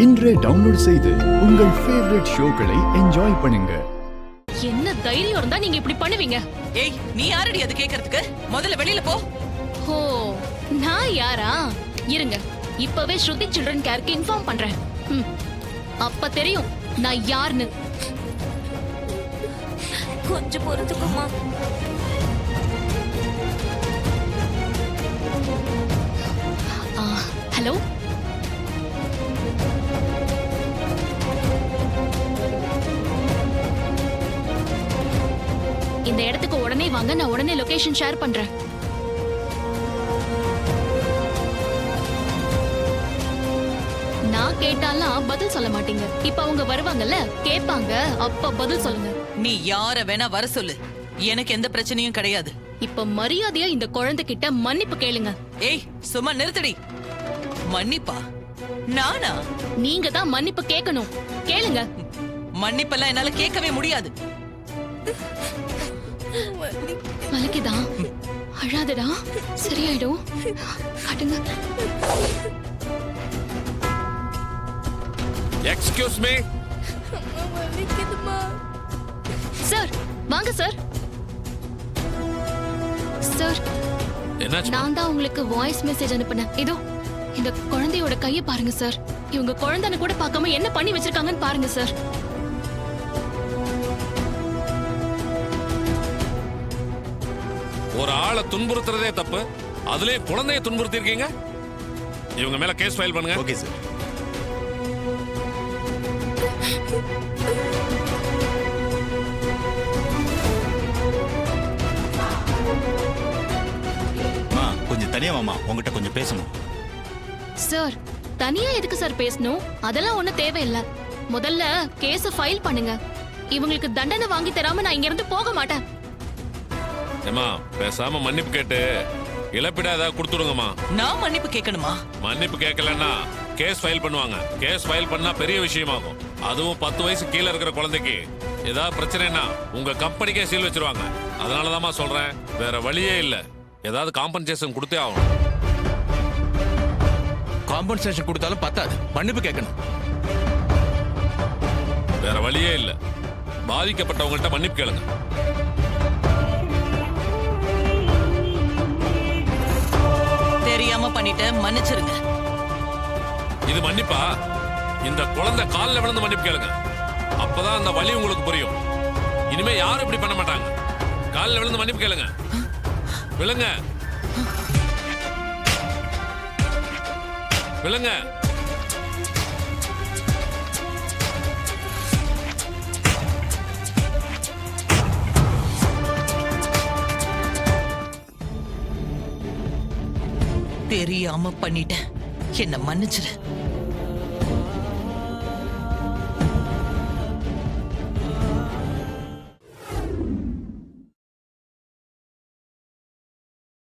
இன்றே டவுன்லோட் செய்து உங்கள் ஃபேவரட் ஷோக்களை என்ஜாய் பண்ணுங்க. என்ன தைரியம் இருந்தா நீங்க இப்படி பண்ணுவீங்க? ஏய், நீ யாரடி அது கேக்குறதுக்கு? முதல்ல வெளியில போ. ஓ, நான் யாரா? இருங்க, இப்பவே ஸ்ருதி சில்ட்ரன் கேருக்கு இன்ஃபார்ம் பண்றேன். அப்ப தெரியும் நான் யாருன்னு. கொஞ்சம் பொறுத்துக்குமா. ஹலோ, இந்த இடத்துக்கு உடனே வாங்க, நான் உடனே லொகேஷன் ஷேர் பண்றேன். நான் கேட்டாலாம் பதில் சொல்ல மாட்டீங்க. இப்ப அவங்க வருவாங்கல்ல, கேட்பாங்க, அப்ப பதில் சொல்லுங்க. நீ யார வேணா வர சொல்லு, எனக்கு எந்த பிரச்சனையும் கிடையாது. இப்ப மரியாதையா இந்த குழந்தைகிட்ட மன்னிப்பு கேளுங்க. ஏய், சும்மா நிறுத்தடி. மன்னிப்பா? நானா? நீங்க தான் மன்னிப்பு கேட்கணும். கேளுங்க. மன்னிப்பெல்லாம் என்னால கேட்கவே முடியாது. வலிக்குதா? அழாதடா, சரியாயிடும். காட்டுங்க. Excuse me. சார், வாங்க சார். சார், என்னாச்சு? நான் தான் உங்களுக்கு வாய்ஸ் மெசேஜ் அனுப்புனேன். இதோ இந்த குழந்தையோட கையை பாருங்க சார். இவங்க குழந்தைன்னு கூட பார்க்காம என்ன பண்ணி வச்சிருக்காங்கன்னு பாருங்க சார். ஒரு ஆளை துன்புறுத்துறதே தப்பு, அதுலயே குழந்தைய துன்புறுத்தி இருக்கீங்க. இவங்க மேல கேஸ் ஃபைல் பண்ணுங்க. Okay sir. கொஞ்சம் தனியா வாமா, உங்ககிட்ட கொஞ்சம் பேசணும். சார், தனியா எதுக்கு சார் பேசணும்? அதெல்லாம் ஒண்ணும் தேவையில்லை. முதல்ல கேஸ ஃபைல் பண்ணுங்க. இவங்களுக்கு தண்டனை வாங்கி தராம நான் இங்க இருந்து போக மாட்டேன். ஏமா, பேசாம மன்னிப்பு கேட்டு இழப்பீடா ஏதாவது கொடுத்துடுங்கம்மா. நான் மன்னிப்பு கேட்கணுமா? மன்னிப்பு கேட்கலன்னா கேஸ் ஃபைல் பண்ணுவாங்க. கேஸ் ஃபைல் பண்ணா பெரிய விஷயமாகும். அதுவும் 10 வயசு கீழே இருக்கிற குழந்தைக்கு ஏதாவது பிரச்சனைனா உங்க கம்பெனிக்கே சீல் வச்சிருவாங்க. அதனாலதாம்மா சொல்றேன், வேற வழியே இல்ல. ஏதாவது காம்பன்சேஷன் கொடுத்தே ஆகணும். காம்பன்சேஷன் கொடுத்தாலும் பத்தாது, மன்னிப்பு கேட்கணும். வேற வழியே இல்ல. பாதிக்கப்பட்டவங்கள்ட்ட மன்னிப்பு கேளுங்க. தெரியாம பண்ணிட்ட, மன்னிச்சிருங்க. இது மன்னிப்பா? இந்த குழந்தை காலில் விழுந்து மன்னிப்பு கேளுங்க. அப்பதான் அந்த வலி உங்களுக்கு புரியும். இனிமே யாரும் இப்படி பண்ண மாட்டாங்க. காலில் விழுந்து மன்னிப்பு கேளுங்க. விழுங்க, விழுங்க. தெரியாம பண்ணிட்டேன், என்ன மன்னிச்சிரு.